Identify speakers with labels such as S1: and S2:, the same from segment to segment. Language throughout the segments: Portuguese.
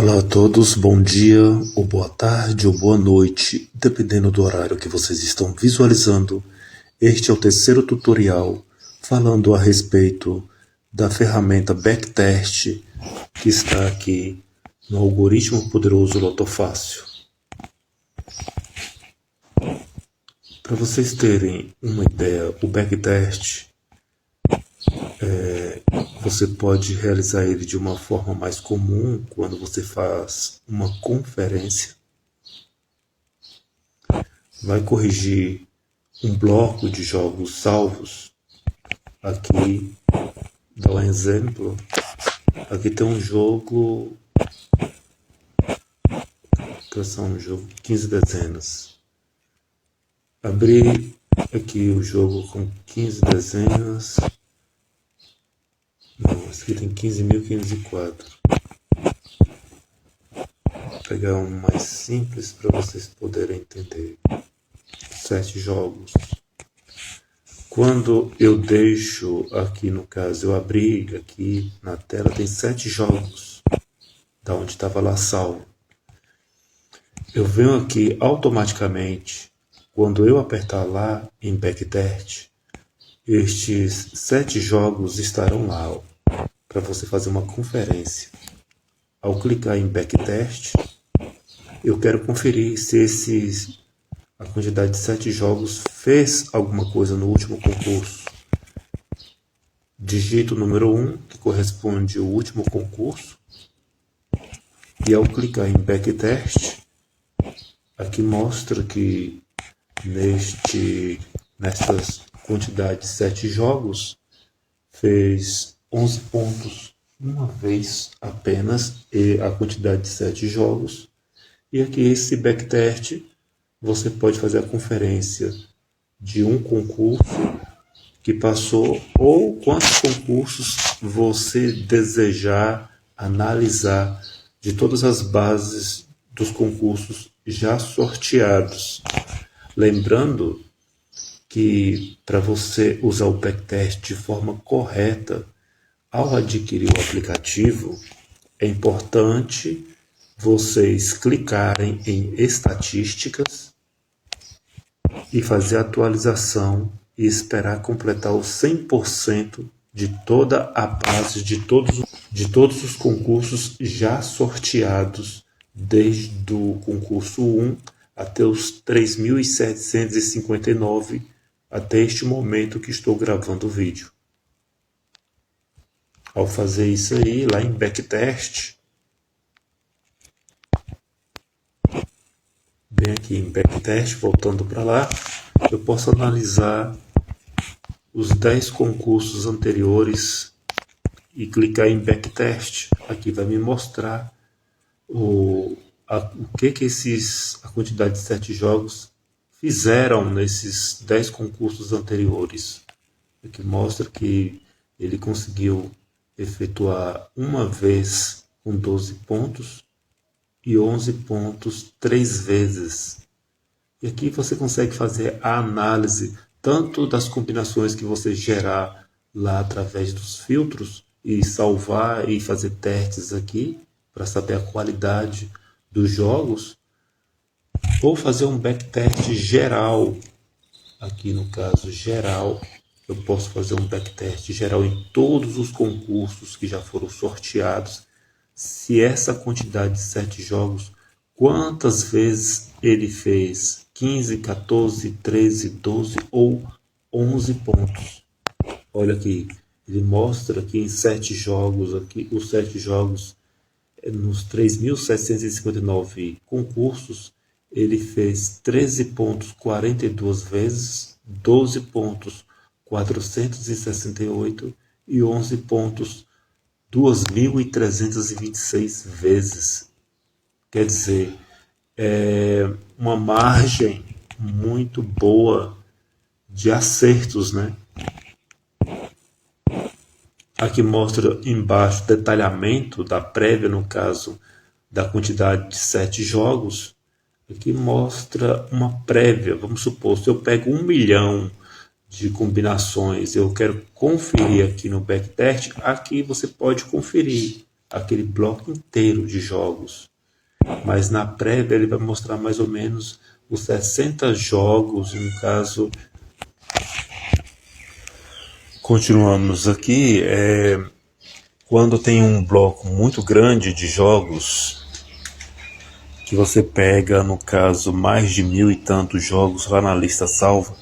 S1: Olá a todos, bom dia, ou boa tarde, ou boa noite, dependendo do horário que vocês estão visualizando. Este é o terceiro tutorial falando a respeito da ferramenta Backtest que está aqui no algoritmo poderoso Lotofácil. Para vocês terem uma ideia, o Backtest você pode realizar ele de uma forma mais comum quando você faz uma conferência. Vai corrigir um bloco de jogos salvos. Aqui, dá um exemplo. Aqui tem um jogo, que é um jogo 15 dezenas. Abrir aqui o jogo com 15 dezenas. Não, esse aqui tem 15.504. Vou pegar um mais simples para vocês poderem entender. 7 jogos. Quando eu deixo aqui, no caso, eu abri aqui na tela, tem 7 jogos, da onde estava lá salvo. Eu venho aqui automaticamente, quando eu apertar lá em Backtest, estes 7 jogos estarão lá, para você fazer uma conferência. Ao clicar em Backtest, eu quero conferir se a quantidade de 7 jogos fez alguma coisa no último concurso. Digito o número 1, que corresponde ao último concurso. E ao clicar em Backtest, aqui mostra que nessas quantidades de 7 jogos, fez 11 pontos uma vez apenas, e a quantidade de 7 jogos. E aqui esse Backtest, você pode fazer a conferência de um concurso que passou ou quantos concursos você desejar analisar de todas as bases dos concursos já sorteados. Lembrando que para você usar o Backtest de forma correta, ao adquirir o aplicativo, é importante vocês clicarem em estatísticas e fazer a atualização e esperar completar o 100% de toda a base de todos os concursos já sorteados, desde o concurso 1 até os 3.759 até este momento que estou gravando o vídeo. Ao fazer isso aí, lá em Backtest, bem aqui em Backtest, voltando para lá, eu posso analisar os 10 concursos anteriores e clicar em Backtest. Aqui vai me mostrar a quantidade de 7 jogos fizeram nesses 10 concursos anteriores. Aqui mostra que ele conseguiu efetuar uma vez com 12 pontos e 11 pontos 3 vezes. E aqui você consegue fazer a análise tanto das combinações que você gerar lá através dos filtros e salvar e fazer testes aqui para saber a qualidade dos jogos, ou fazer um backtest geral. Aqui no caso geral, eu posso fazer um backtest geral em todos os concursos que já foram sorteados. Se essa quantidade de 7 jogos, quantas vezes ele fez 15, 14, 13, 12 ou 11 pontos. Olha aqui, ele mostra que em 7 jogos, aqui, os 7 jogos, nos 3.759 concursos, ele fez 13 pontos 42 vezes, 12 pontos 468 e 11 pontos 2.326 vezes. Quer dizer, é uma margem muito boa de acertos, né? Aqui mostra embaixo o detalhamento da prévia, no caso da quantidade de 7 jogos. Aqui mostra uma prévia. Vamos supor, se eu pego 1 milhão de combinações, eu quero conferir aqui no Backtest, aqui você pode conferir. aquele bloco inteiro de jogos. Mas na prévia ele vai mostrar mais ou menos os 60 jogos, no caso. Continuamos aqui, quando tem um bloco muito grande de jogos, que você pega, no caso, mais de 1000 e tantos jogos lá na lista salva,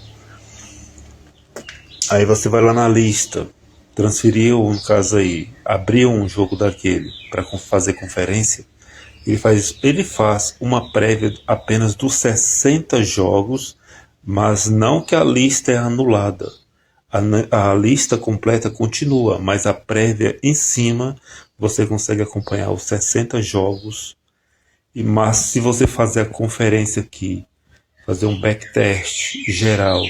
S1: aí você vai lá na lista, transferiu, no caso aí, abriu um jogo daquele para fazer conferência, ele faz uma prévia apenas dos 60 jogos, mas não que a lista é anulada. A lista completa continua, mas a prévia em cima você consegue acompanhar os 60 jogos. Mas se você fazer a conferência aqui, fazer um backtest geral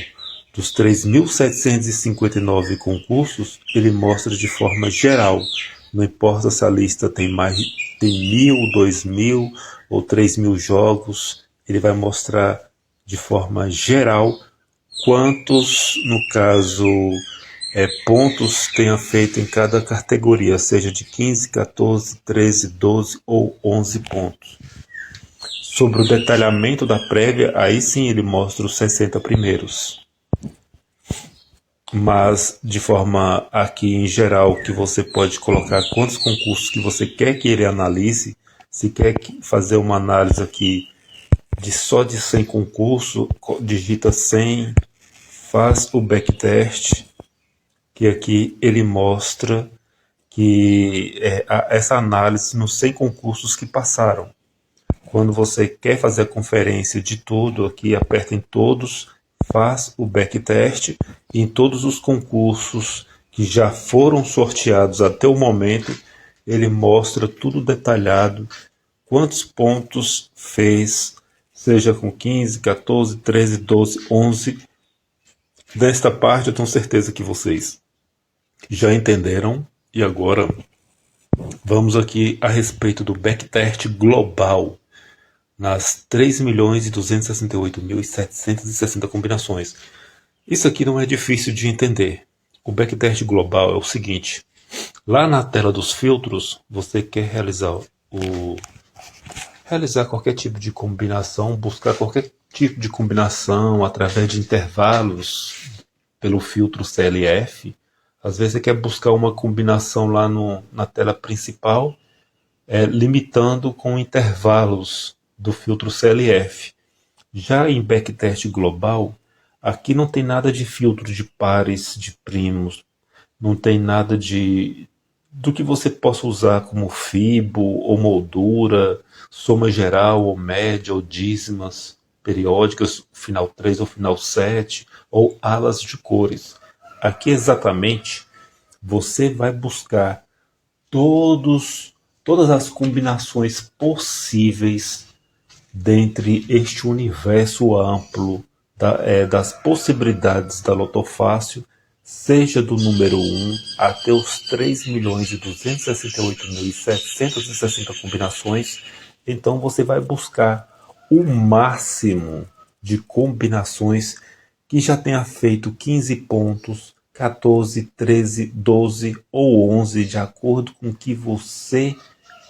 S1: dos 3.759 concursos, ele mostra de forma geral. Não importa se a lista tem 1.000, 2.000 ou 3.000 jogos, ele vai mostrar de forma geral quantos, no caso, pontos tenha feito em cada categoria, seja de 15, 14, 13, 12 ou 11 pontos. Sobre o detalhamento da prévia, aí sim ele mostra os 60 primeiros. Mas de forma aqui em geral, que você pode colocar quantos concursos que você quer que ele analise. Se quer fazer uma análise aqui só de 100 concursos, digita 100, faz o backtest, que aqui ele mostra que essa análise nos 100 concursos que passaram. Quando você quer fazer a conferência de tudo, aqui aperta em todos, faz o backtest, e em todos os concursos que já foram sorteados até o momento, ele mostra tudo detalhado, quantos pontos fez, seja com 15, 14, 13, 12, 11. Desta parte eu tenho certeza que vocês já entenderam, e agora vamos aqui a respeito do backtest global nas 3.268.760 combinações. Isso aqui não é difícil de entender. O backtest global é o seguinte: lá na tela dos filtros, você quer realizar qualquer tipo de combinação, buscar qualquer tipo de combinação através de intervalos pelo filtro CLF. Às vezes você quer buscar uma combinação lá na tela principal, limitando com intervalos do filtro CLF. Já em backtest global, aqui não tem nada de filtro de pares, de primos, não tem nada do que você possa usar como fibo ou moldura, soma geral ou média ou dízimas periódicas, final 3 ou final 7, ou alas de cores. Aqui exatamente você vai buscar todas as combinações possíveis dentre este universo amplo das possibilidades da Lotofácil, seja do número 1 até os 3.268.760 combinações. Então você vai buscar o máximo de combinações que já tenha feito 15 pontos, 14, 13, 12 ou 11, de acordo com o que você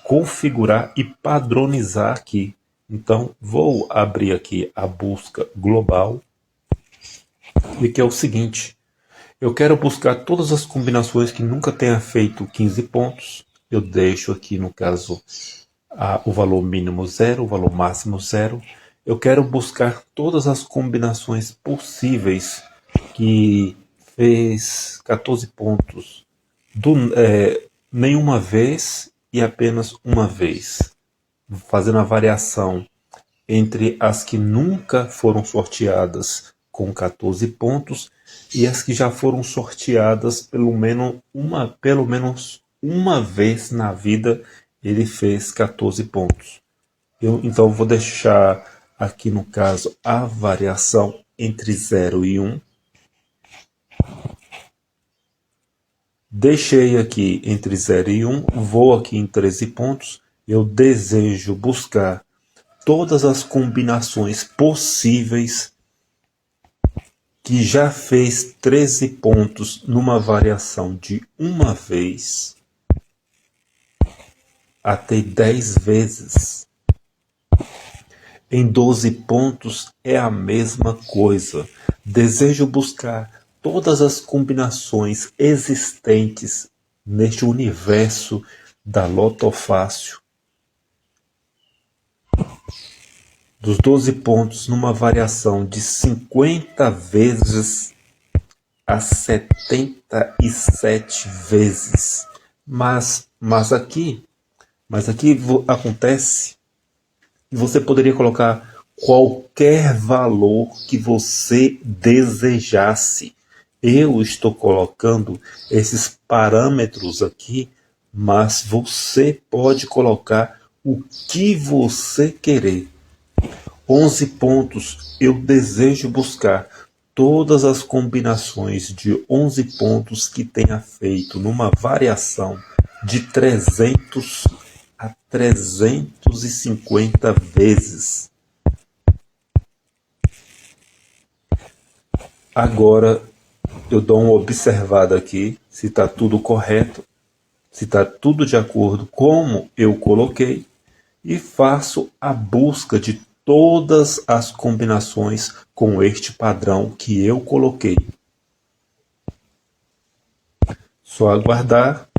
S1: configurar e padronizar aqui. Então, vou abrir aqui a busca global, e que é o seguinte: eu quero buscar todas as combinações que nunca tenha feito 15 pontos. Eu deixo aqui, no caso, o valor mínimo 0, o valor máximo 0. Eu quero buscar todas as combinações possíveis que fez 14 pontos nenhuma vez e apenas uma vez, fazendo a variação entre as que nunca foram sorteadas com 14 pontos e as que já foram sorteadas pelo menos uma vez na vida ele fez 14 pontos. Então vou deixar aqui, no caso, a variação entre 0 e 1. Deixei aqui entre 0 e 1, vou aqui em 13 pontos. Eu desejo buscar todas as combinações possíveis que já fez 13 pontos numa variação de uma vez. até 10 vezes. Em 12 pontos é a mesma coisa. Desejo buscar todas as combinações existentes neste universo da Lotofácil. Dos 12 pontos numa variação de 50 vezes a 77 vezes. Mas aqui acontece que você poderia colocar qualquer valor que você desejasse. Eu estou colocando esses parâmetros aqui, mas você pode colocar o que você querer. 11 pontos, eu desejo buscar todas as combinações de 11 pontos que tenha feito numa variação de 300 a 350 vezes. Agora eu dou uma observada aqui, se está tudo correto, se está tudo de acordo como eu coloquei, e faço a busca de todas as combinações com este padrão que eu coloquei. Só aguardar.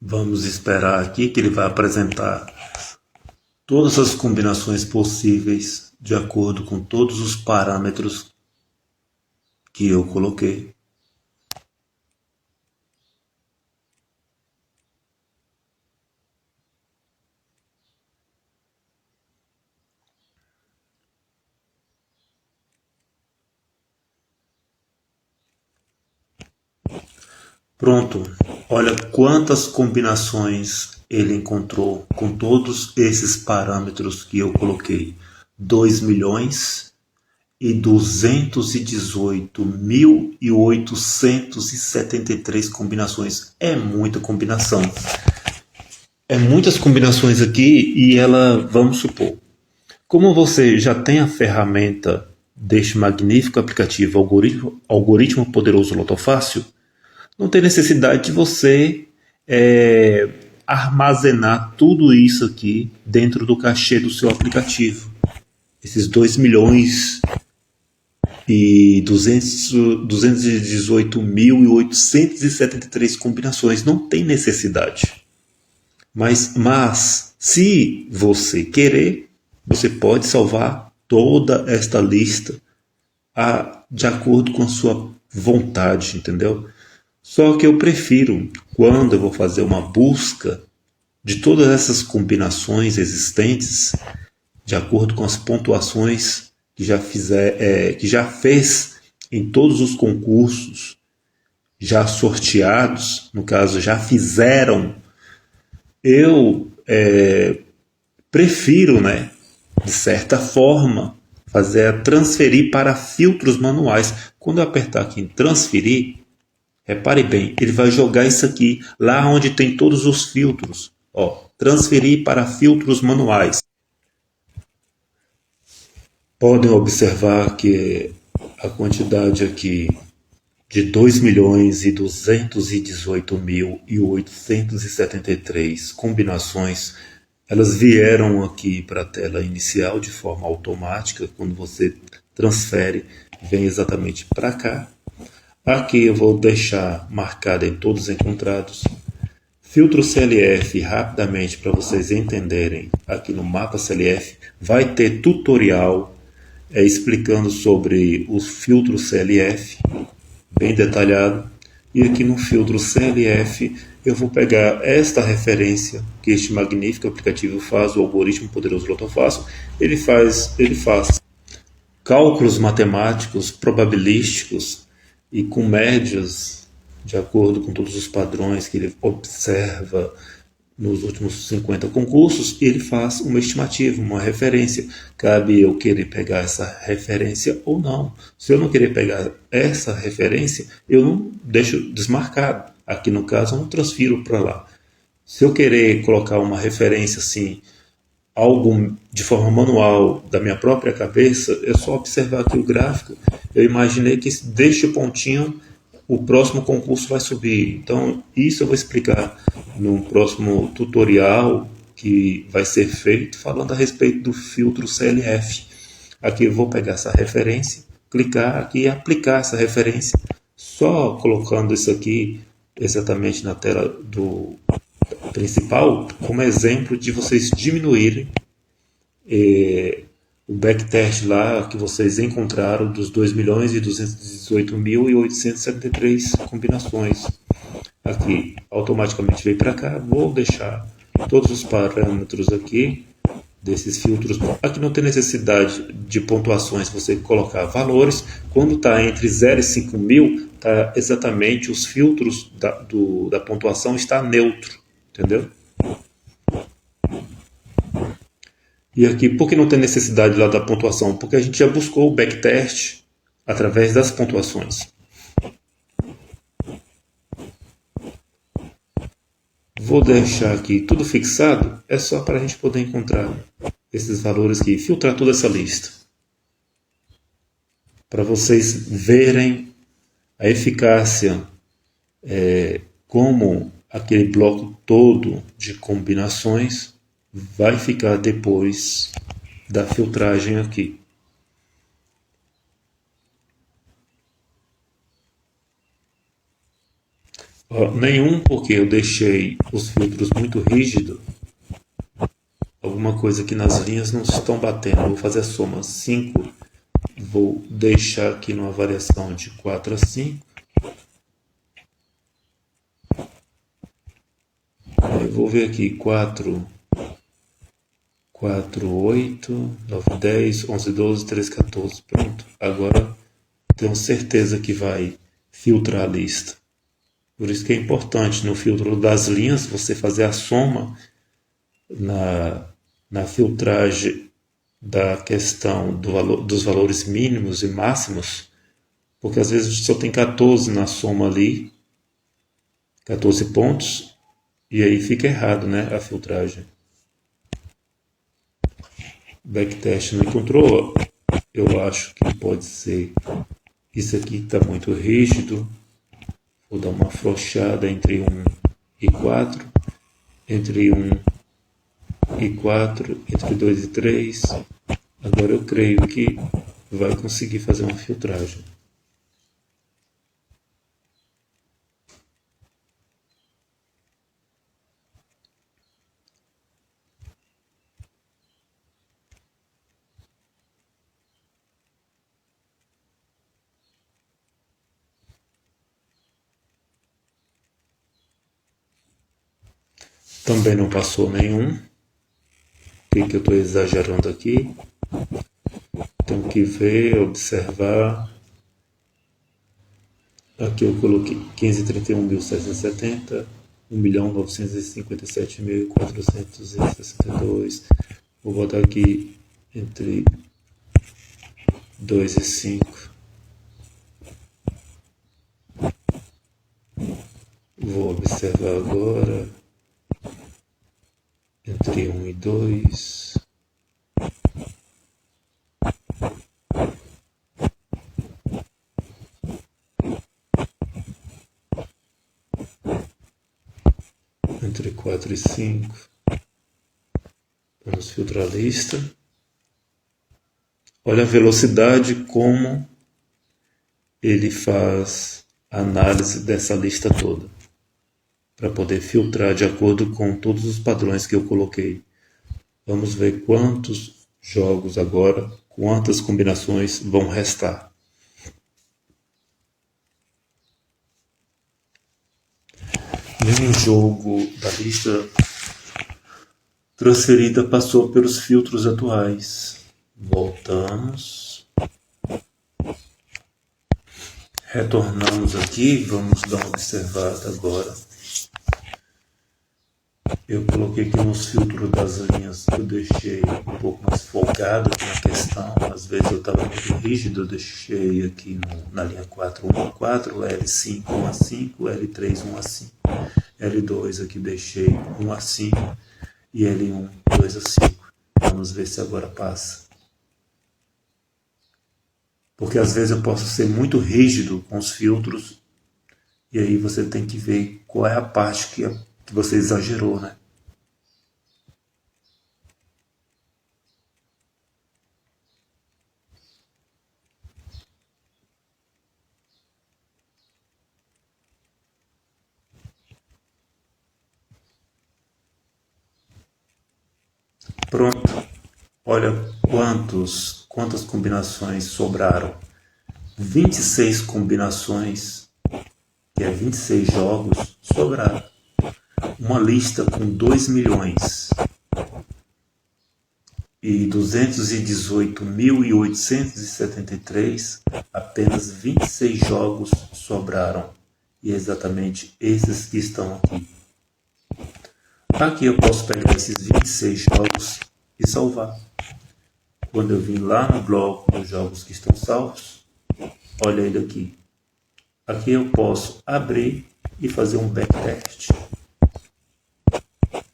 S1: Vamos esperar aqui que ele vai apresentar todas as combinações possíveis de acordo com todos os parâmetros que eu coloquei. Pronto, olha quantas combinações ele encontrou com todos esses parâmetros que eu coloquei. 2.218.873 combinações. É muita combinação. É muitas combinações aqui e vamos supor, como você já tem a ferramenta deste magnífico aplicativo Algoritmo Poderoso Lotofácil, não tem necessidade de você armazenar tudo isso aqui dentro do cachê do seu aplicativo. Esses 2.218.873 combinações, não tem necessidade. Mas se você querer, você pode salvar toda esta lista de acordo com a sua vontade, entendeu? Só que eu prefiro, quando eu vou fazer uma busca de todas essas combinações existentes, de acordo com as pontuações que já fez em todos os concursos já sorteados, no caso, já fizeram, eu prefiro, de certa forma, transferir para filtros manuais. Quando eu apertar aqui em transferir, repare bem, ele vai jogar isso aqui lá onde tem todos os filtros. Transferir para filtros manuais. Podem observar que a quantidade aqui de 2.218.873 combinações, elas vieram aqui para a tela inicial de forma automática. Quando você transfere, vem exatamente para cá. Aqui eu vou deixar marcado em todos encontrados. Filtro CLF, rapidamente para vocês entenderem, aqui no mapa CLF vai ter tutorial explicando sobre os filtros CLF. bem detalhado. E aqui no filtro CLF eu vou pegar esta referência que este magnífico aplicativo faz, o algoritmo poderoso Lotofácil. Ele faz cálculos matemáticos probabilísticos e com médias de acordo com todos os padrões que ele observa nos últimos 50 concursos, ele faz uma estimativa, uma referência. Cabe eu querer pegar essa referência ou não. Se eu não querer pegar essa referência, eu não deixo desmarcado. Aqui no caso, eu não transfiro para lá. Se eu querer colocar uma referência assim, algo de forma manual da minha própria cabeça, é só observar aqui o gráfico. Eu imaginei que deste pontinho o próximo concurso vai subir. Então, isso eu vou explicar no próximo tutorial que vai ser feito falando a respeito do filtro CLF. Aqui eu vou pegar essa referência, clicar aqui e aplicar essa referência, só colocando isso aqui exatamente na tela do principal, como exemplo de vocês diminuírem o backtest lá que vocês encontraram dos 2.218.873 combinações. Aqui automaticamente veio para cá. Vou deixar todos os parâmetros aqui desses filtros. Aqui não tem necessidade de pontuações, você colocar valores. Quando está entre 0 e 5.000, tá exatamente os filtros da pontuação está neutro, entendeu? E aqui, por que não tem necessidade lá da pontuação? Porque a gente já buscou o backtest através das pontuações. Vou deixar aqui tudo fixado, é só para a gente poder encontrar esses valores aqui, filtrar toda essa lista. Para vocês verem a eficácia, como aquele bloco todo de combinações vai ficar depois da filtragem aqui. Nenhum, porque eu deixei os filtros muito rígidos. Alguma coisa aqui nas linhas não estão batendo. Vou fazer a soma 5. Vou deixar aqui numa variação de 4 a 5. Eu vou ver aqui 4, 8, 9, 10, 11, 12, 13, 14. Pronto. Agora tenho certeza que vai filtrar a lista. Por isso que é importante no filtro das linhas você fazer a soma na filtragem da questão dos valores mínimos e máximos, porque às vezes só tem 14 na soma ali, 14 pontos, e aí fica errado, né, a filtragem. Backtest não encontrou, eu acho que pode ser isso aqui está muito rígido. Vou dar uma afrouxada entre 1 e 4, entre 1 e 4, entre 2 e 3. Agora eu creio que vai conseguir fazer uma filtragem. Também não passou nenhum. O que eu estou exagerando aqui? Tenho que ver, observar. Aqui eu coloquei 531.770, 1.957.462. Vou botar aqui entre 2 e 5. Vou observar agora entre 1 e 2. Entre 4 e 5. Vamos filtrar a lista. Olha a velocidade como ele faz a análise dessa lista toda, para poder filtrar de acordo com todos os padrões que eu coloquei. Vamos ver quantos jogos agora, quantas combinações vão restar. Nenhum jogo da lista transferida passou pelos filtros atuais. Voltamos. Retornamos aqui, vamos dar uma observada agora. Eu coloquei aqui uns filtros das linhas que eu deixei um pouco mais folgado aqui na questão. Às vezes eu estava muito rígido, eu deixei aqui na linha 4, 1 a 4, L5, 1 a 5, L3, 1 a 5. L2 aqui deixei 1 a 5 e L1, 2 a 5. Vamos ver se agora passa. Porque às vezes eu posso ser muito rígido com os filtros e aí você tem que ver qual é a parte que você exagerou, né? Pronto. Olha quantas combinações sobraram. 26 combinações, que é 26 jogos, sobraram. Uma lista com 2 milhões e 218.873, apenas 26 jogos sobraram. E é exatamente esses que estão aqui. Aqui eu posso pegar esses 26 jogos e salvar. Quando eu vim lá no bloco dos jogos que estão salvos, olha ele aqui. Aqui eu posso abrir e fazer um backtest.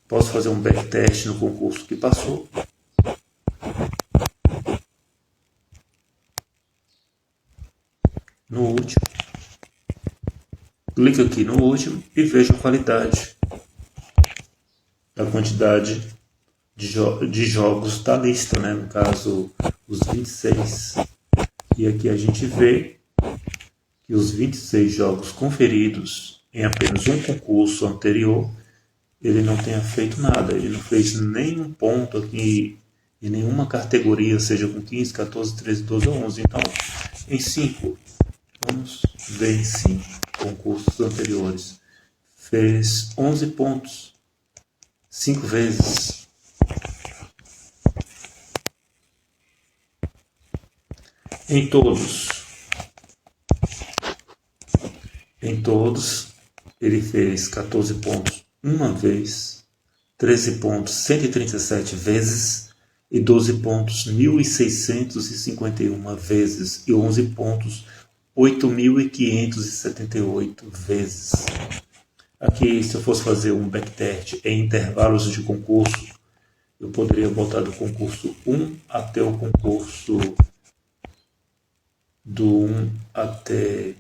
S1: Posso fazer um backtest no concurso que passou. No último. Clica aqui no último e veja a qualidade da quantidade de jogos da lista, né? No caso, os 26. E aqui a gente vê que os 26 jogos conferidos em apenas um concurso anterior, ele não tenha feito nada, ele não fez nenhum ponto aqui em nenhuma categoria, seja com 15, 14, 13, 12 ou 11. Então, em 5, vamos ver em 5 concursos anteriores, fez 11 pontos, 5 vezes. Em todos, ele fez 14 pontos uma vez, 13 pontos 137 vezes, e 12 pontos 1.651 vezes, e 11 pontos 8.578 vezes. Aqui, se eu fosse fazer um backtest em intervalos de concurso, eu poderia botar do concurso 1 até o concurso do 1 até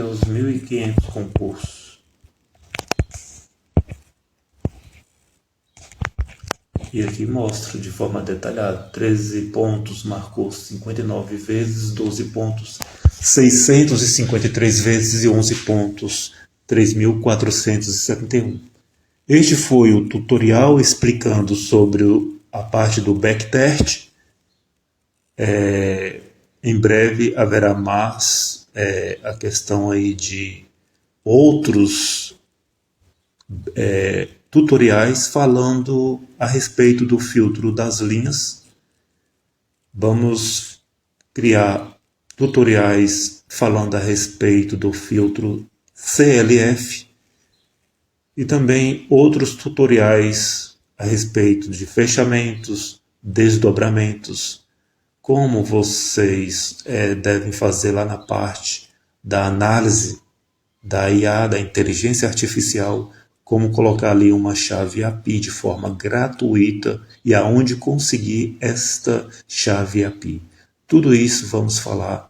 S1: os 1.500 concursos. E aqui mostra de forma detalhada. 13 pontos marcou 59 vezes, 12 pontos 653 vezes e 11 pontos 3.471. Este foi o tutorial explicando sobre a parte do backtest. Em breve haverá mais a questão aí de outros tutoriais falando a respeito do filtro das linhas. Vamos criar tutoriais falando a respeito do filtro CLF e também outros tutoriais a respeito de fechamentos, desdobramentos, como vocês devem fazer lá na parte da análise da IA, da inteligência artificial, como colocar ali uma chave API de forma gratuita e aonde conseguir esta chave API. Tudo isso vamos falar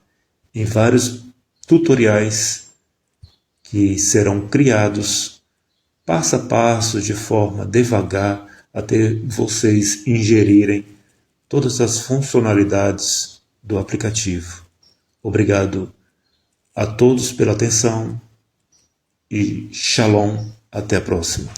S1: em vários tutoriais que serão criados passo a passo, de forma devagar, até vocês ingerirem todas as funcionalidades do aplicativo. Obrigado a todos pela atenção e shalom, até a próxima.